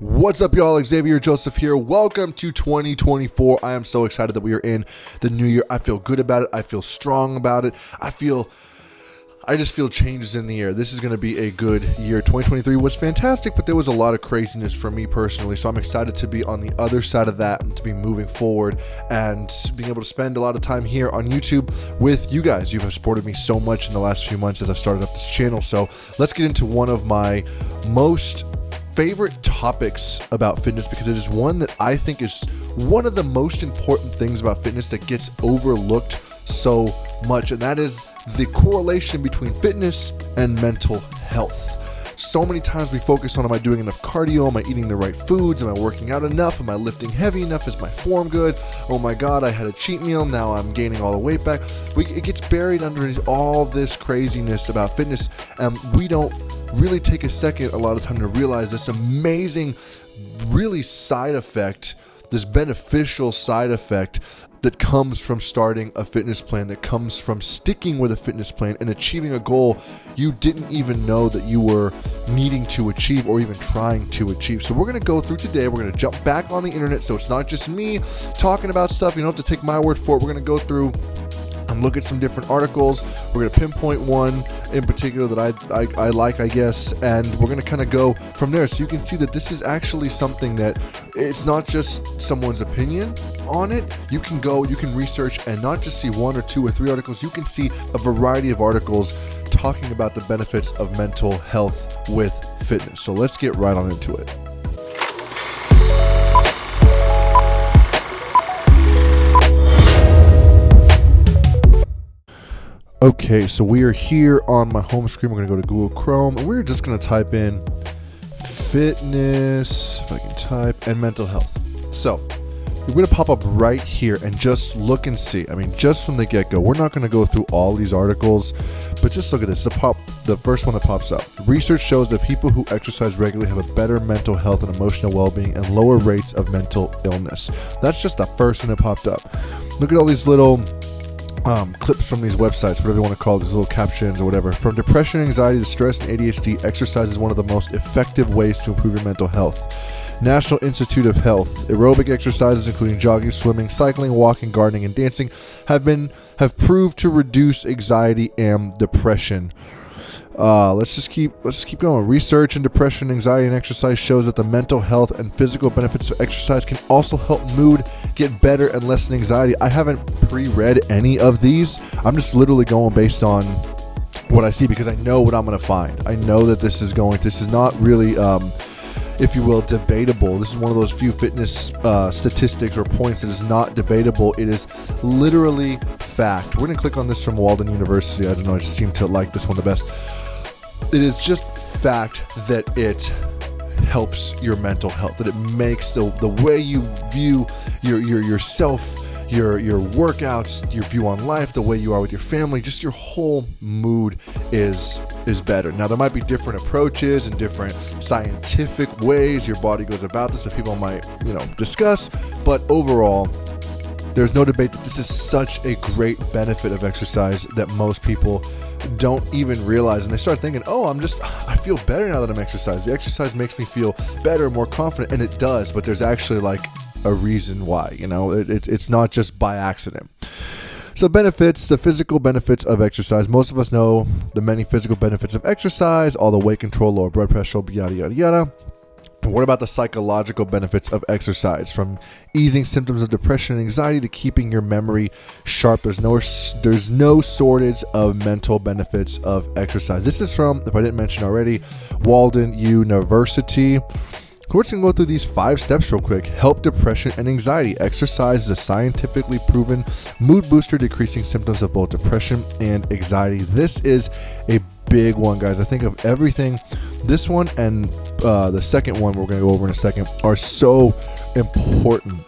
What's up, y'all? Xavier Joseph here. Welcome to 2024. I am so excited that we are in the new year. I feel good about it. I feel strong about it. I just feel changes in the air. This is going to be a good year. 2023 was fantastic, but there was a lot of craziness for me personally. So I'm excited to be on the other side of that and to be moving forward and being able to spend a lot of time here on YouTube with you guys. You have supported me so much in the last few months as I've started up this channel. So let's get into one of my most favorite topics about fitness, because it is one that I think is one of the most important things about fitness that gets overlooked so much, and that is the correlation between fitness and mental health. So many times we focus on, am I doing enough cardio? Am I eating the right foods? Am I working out enough? Am I lifting heavy enough? Is my form good? Oh my God, I had a cheat meal. Now I'm gaining all the weight back. It gets buried underneath all this craziness about fitness, and we don't really take a second a lot of time to realize this amazing, really side effect, this beneficial side effect that comes from starting a fitness plan, that comes from sticking with a fitness plan and achieving a goal you didn't even know that you were needing to achieve or even trying to achieve. So we're going to go through today, we're going to jump back on the internet, so it's not just me talking about stuff. You don't have to take my word for it. We're going to go through and look at some different articles. We're going to pinpoint one in particular that I like, I guess, and we're going to kind of go from there, so you can see that this is actually something that it's not just someone's opinion on it. You can research and not just see one or two or three articles. You can see a variety of articles talking about the benefits of mental health with fitness. So let's get right on into it. Okay, so we are here on my home screen. We're going to go to Google Chrome, and we're just going to type in fitness, if I can type, and mental health. So you're going to pop up right here and just look and see. I mean, just from the get-go, we're not going to go through all these articles, but just look at this. The first one that pops up. Research shows that people who exercise regularly have a better mental health and emotional well-being and lower rates of mental illness. That's just the first one that popped up. Look at all these little clips from these websites, whatever you want to call it, these little captions or whatever. From depression, anxiety to stress and ADHD, exercise is one of the most effective ways to improve your mental health. National Institute of Health. Aerobic exercises including jogging, swimming, cycling, walking, gardening, and dancing have proved to reduce anxiety and depression. Let's keep going. Research in depression, anxiety, and exercise shows that the mental health and physical benefits of exercise can also help mood get better and lessen anxiety. I haven't pre-read any of these. I'm just literally going based on what I see, because I know what I'm going to find. I know that this is not really, if you will, debatable. This is one of those few fitness statistics or points that is not debatable. It is literally fact. We're going to click on this from Walden University. I don't know, I just seem to like this one the best. It is just fact that it helps your mental health, that it makes the way you view yourself, your workouts, your view on life, the way you are with your family, just your whole mood is better. Now, there might be different approaches and different scientific ways your body goes about this that people might, discuss, but overall, there's no debate that this is such a great benefit of exercise that most people don't even realize, and they start thinking, I feel better now that I'm exercising. The exercise makes me feel better, more confident, and it does, but there's actually like a reason why, it's not just by accident. So benefits, the physical benefits of exercise. Most of us know the many physical benefits of exercise, all the weight control, lower blood pressure, yada, yada, yada. What about the psychological benefits of exercise? From easing symptoms of depression and anxiety to keeping your memory sharp. There's no shortage of mental benefits of exercise. This is from, if I didn't mention already, Walden University. We're just going to go through these 5 steps real quick. Help depression and anxiety. Exercise is a scientifically proven mood booster, decreasing symptoms of both depression and anxiety. This is a big one, guys. I think of everything, this one and the second one we're going to go over in a second are so important,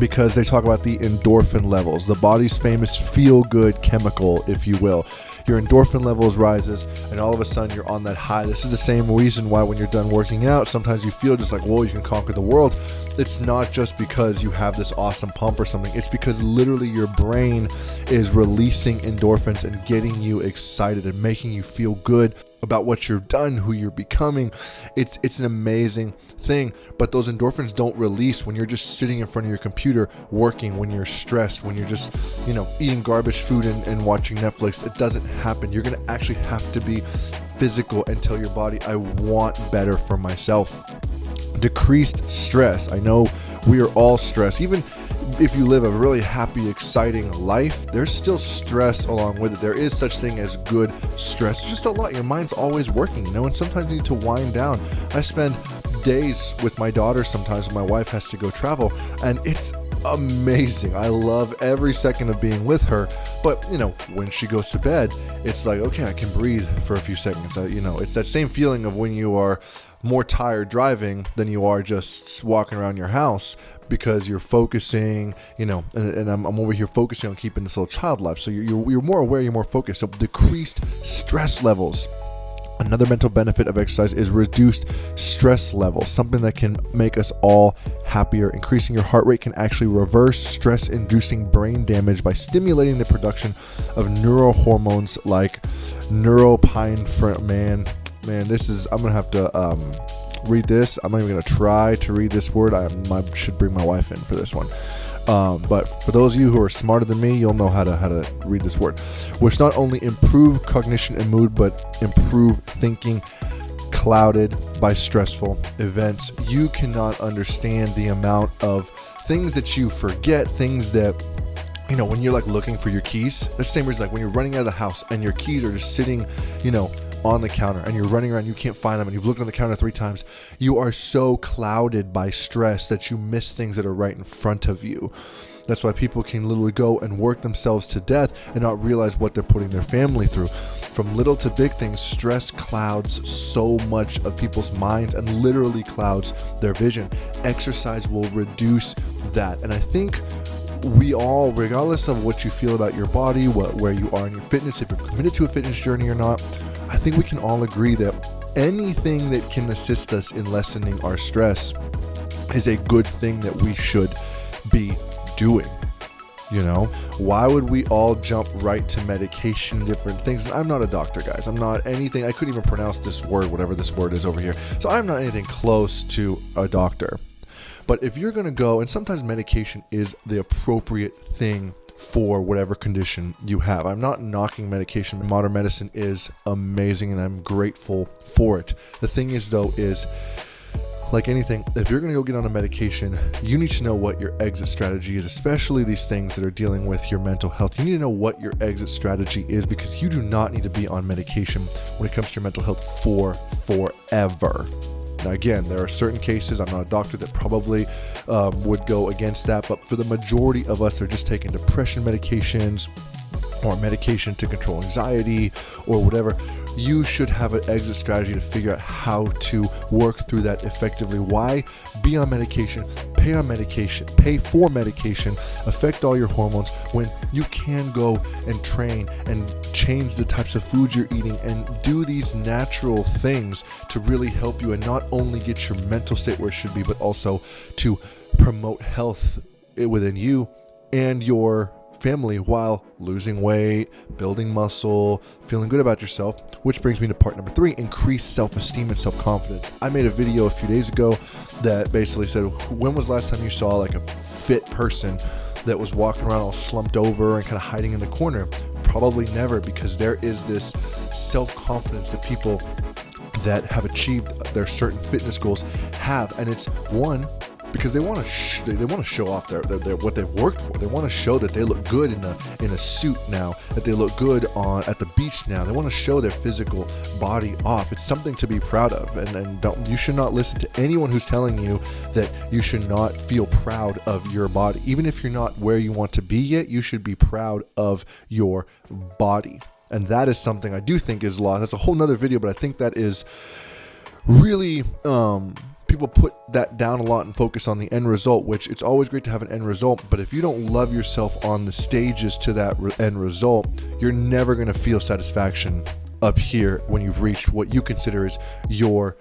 because they talk about the endorphin levels, the body's famous feel-good chemical, if you will. Your endorphin levels rises, and all of a sudden you're on that high. This is the same reason why when you're done working out, sometimes you feel just like, whoa, you can conquer the world. It's not just because you have this awesome pump or something. It's because literally your brain is releasing endorphins and getting you excited and making you feel good about what you've done, who you're becoming. It's an amazing thing. But those endorphins don't release when you're just sitting in front of your computer working, when you're stressed, when you're just, eating garbage food and watching Netflix. It doesn't happen. You're going to actually have to be physical and tell your body, I want better for myself. Decreased stress. I know we are all stressed. Even if you live a really happy, exciting life, there's still stress along with it. There is such thing as good stress. It's just a lot. Your mind's always working, and sometimes you need to wind down. I spend days with my daughter sometimes when my wife has to go travel, and it's amazing. I love every second of being with her, but when she goes to bed, it's like, okay, I can breathe for a few seconds. It's that same feeling of when you are more tired driving than you are just walking around your house, because you're focusing, and I'm over here focusing on keeping this little child alive. So you're more aware, you're more focused. So decreased stress levels. Another mental benefit of exercise is reduced stress levels, something that can make us all happier. Increasing your heart rate can actually reverse stress-inducing brain damage by stimulating the production of neurohormones like neuropinephrine. Man, this is, I'm going to have to read this. I'm not even going to try to read this word. I should bring my wife in for this one. But for those of you who are smarter than me, you'll know how to read this word, which not only improve cognition and mood, but improve thinking clouded by stressful events. You cannot understand the amount of things that you forget, things that, when you're like looking for your keys. That's the same reason like when you're running out of the house and your keys are just sitting, on the counter, and you're running around, you can't find them, and you've looked on the counter 3 times. You are so clouded by stress that you miss things that are right in front of you. That's why people can literally go and work themselves to death and not realize what they're putting their family through. From little to big things, stress clouds so much of people's minds and literally clouds their vision. Exercise will reduce that. And I think we all, regardless of what you feel about your body, where you are in your fitness, if you're committed to a fitness journey or not, I think we can all agree that anything that can assist us in lessening our stress is a good thing that we should be doing. Why would we all jump right to medication, different things? And I'm not a doctor, guys. I'm not anything. I couldn't even pronounce this word, whatever this word is over here. So I'm not anything close to a doctor. But if you're going to go, and sometimes medication is the appropriate thing for whatever condition you have. I'm not knocking medication. Modern medicine is amazing, and I'm grateful for it. The thing is, though, is like anything, if you're going to go get on a medication, you need to know what your exit strategy is, especially these things that are dealing with your mental health. You need to know what your exit strategy is, because you do not need to be on medication when it comes to your mental health for forever. Now, again, there are certain cases, I'm not a doctor, that probably would go against that, but for the majority of us, they're just taking depression medications or medication to control anxiety or whatever. You should have an exit strategy to figure out how to work through that effectively. Why be on medication, pay for medication, affect all your hormones, when you can go and train and change the types of foods you're eating and do these natural things to really help you and not only get your mental state where it should be, but also to promote health within you and your family while losing weight, building muscle, feeling good about yourself, which brings me to part number 3, increase self-esteem and self-confidence. I made a video a few days ago that basically said, when was the last time you saw like a fit person that was walking around all slumped over and kind of hiding in the corner? Probably never, because there is this self-confidence that people that have achieved their certain fitness goals have, and it's one, because they want to they want to show off their what they've worked for. They want to show that they look good in a suit now, that they look good at the beach now. They want to show their physical body off. It's something to be proud of, and you should not listen to anyone who's telling you that you should not feel proud of your body. Even if you're not where you want to be yet, you should be proud of your body. And that is something I do think is lost. That's a whole nother video, but I think that is really people put that down a lot and focus on the end result, which it's always great to have an end result, but if you don't love yourself on the stages to that end result, you're never going to feel satisfaction up here when you've reached what you consider is your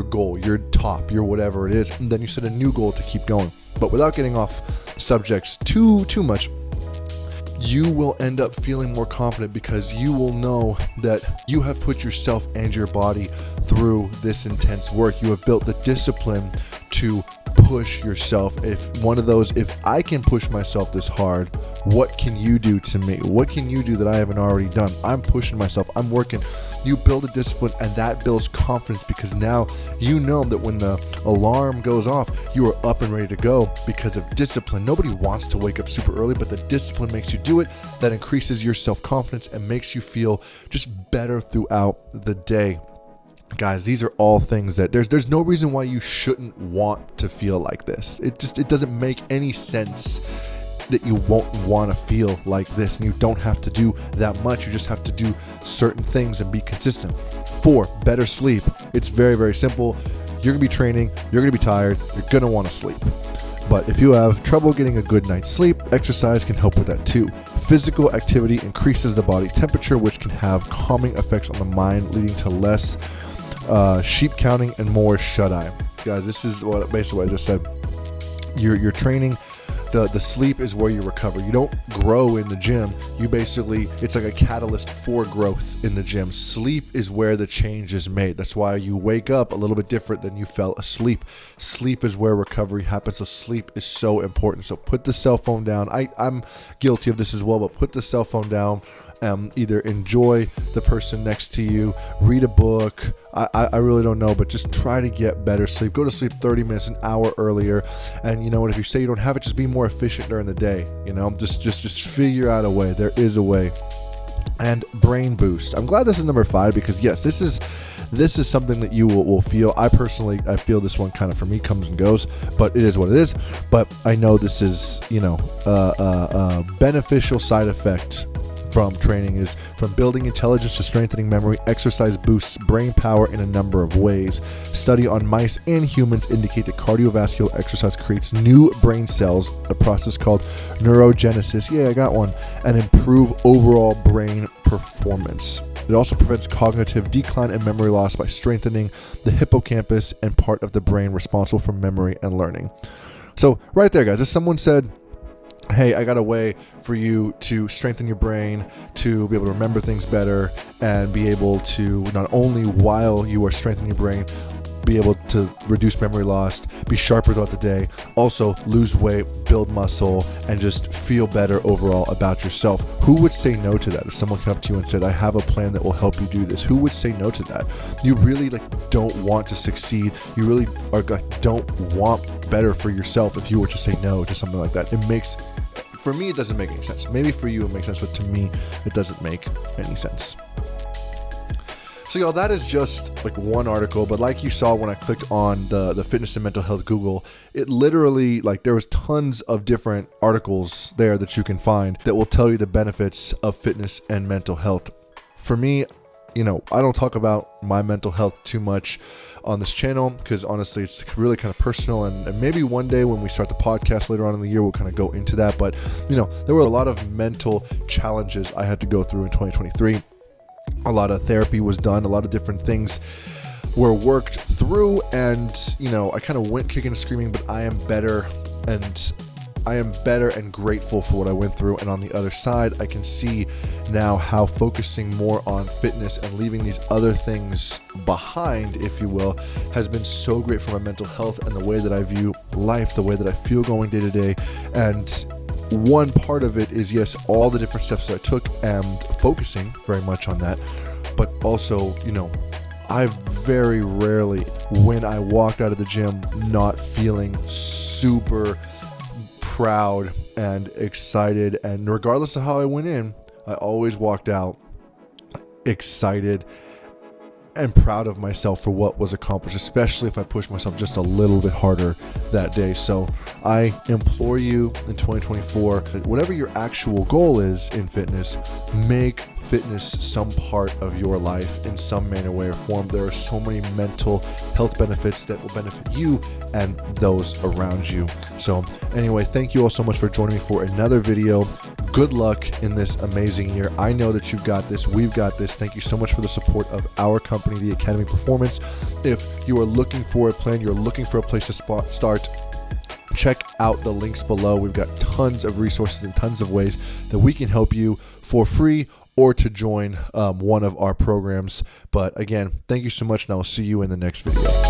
goal, your top, your whatever it is, and then you set a new goal to keep going. But without getting off subjects too much, you will end up feeling more confident because you will know that you have put yourself and your body through this intense work. You have built the discipline to push yourself. If I can push myself this hard, what can you do to me? What can you do that I haven't already done? I'm pushing myself. I'm working. You build a discipline, and that builds confidence because now you know that when the alarm goes off, you are up and ready to go because of discipline. Nobody wants to wake up super early, but the discipline makes you do it. That increases your self-confidence and makes you feel just better throughout the day. Guys, these are all things that there's no reason why you shouldn't want to feel like this. It doesn't make any sense that you won't want to feel like this, and you don't have to do that much. You just have to do certain things and be consistent. 4, better sleep. It's very, very simple. You're gonna be training, you're gonna be tired, you're gonna want to sleep. But if you have trouble getting a good night's sleep, exercise can help with that too. Physical activity increases the body temperature, which can have calming effects on the mind, leading to less sheep counting and more shut-eye. Guys, this is basically what I just said. You're training. The sleep is where you recover. You don't grow in the gym. It's like a catalyst for growth in the gym. Sleep is where the change is made. That's why you wake up a little bit different than you fell asleep. Sleep is where recovery happens. So sleep is so important. So put the cell phone down. I'm guilty of this as well, but put the cell phone down. Either enjoy the person next to you, read a book. I really don't know, but just try to get better sleep. Go to sleep 30 minutes, an hour earlier. And you know what? If you say you don't have it, just be more efficient during the day. You know, just figure out a way. There is a way. And brain boost. I'm glad this is number 5 because yes, this is something that you will feel. I feel this one kind of for me comes and goes, but it is what it is. But I know this is, a beneficial side effect from training is from building intelligence to strengthening memory. Exercise boosts brain power in a number of ways. Study on mice and humans indicate that cardiovascular exercise creates new brain cells, a process called neurogenesis. Yeah, I got one. And improve overall brain performance. It also prevents cognitive decline and memory loss by strengthening the hippocampus and part of the brain responsible for memory and learning. So right there, guys, if someone said, hey, I got a way for you to strengthen your brain, to be able to remember things better, and be able to not only while you are strengthening your brain, be able to reduce memory loss, be sharper throughout the day, also lose weight, build muscle, and just feel better overall about yourself. Who would say no to that? If someone came up to you and said, I have a plan that will help you do this, who would say no to that? You really don't want to succeed. You really don't want better for yourself if you were to say no to something like that. For me, it doesn't make any sense. Maybe for you it makes sense, but to me, it doesn't make any sense. So y'all, that is just like one article, but like you saw when I clicked on the fitness and mental health Google, it literally, there was tons of different articles there that you can find that will tell you the benefits of fitness and mental health. For me, I don't talk about my mental health too much on this channel because honestly, it's really kind of personal. And maybe one day when we start the podcast later on in the year, we'll kind of go into that. But, there were a lot of mental challenges I had to go through in 2023. A lot of therapy was done. A lot of different things were worked through. And, I kind of went kicking and screaming, but I am better and grateful for what I went through. And on the other side, I can see now how focusing more on fitness and leaving these other things behind, if you will, has been so great for my mental health and the way that I view life, the way that I feel going day to day. And one part of it is, yes, all the different steps that I took and focusing very much on that. But also, I very rarely, when I walked out of the gym, not feeling super proud and excited, and regardless of how I went in, I always walked out excited and proud of myself for what was accomplished, especially if I pushed myself just a little bit harder that day. So I implore you in 2024, that whatever your actual goal is in fitness, make fitness some part of your life in some manner, way, or form. There are so many mental health benefits that will benefit you and those around you. So anyway, thank you all so much for joining me for another video. Good luck in this amazing year. I know that you've got this. We've got this. Thank you so much for the support of our company, the Academy Performance. If you are looking for a plan, you're looking for a place to start, check out the links below. We've got tons of resources and tons of ways that we can help you for free or to join one of our programs. But again, thank you so much, and I will see you in the next video.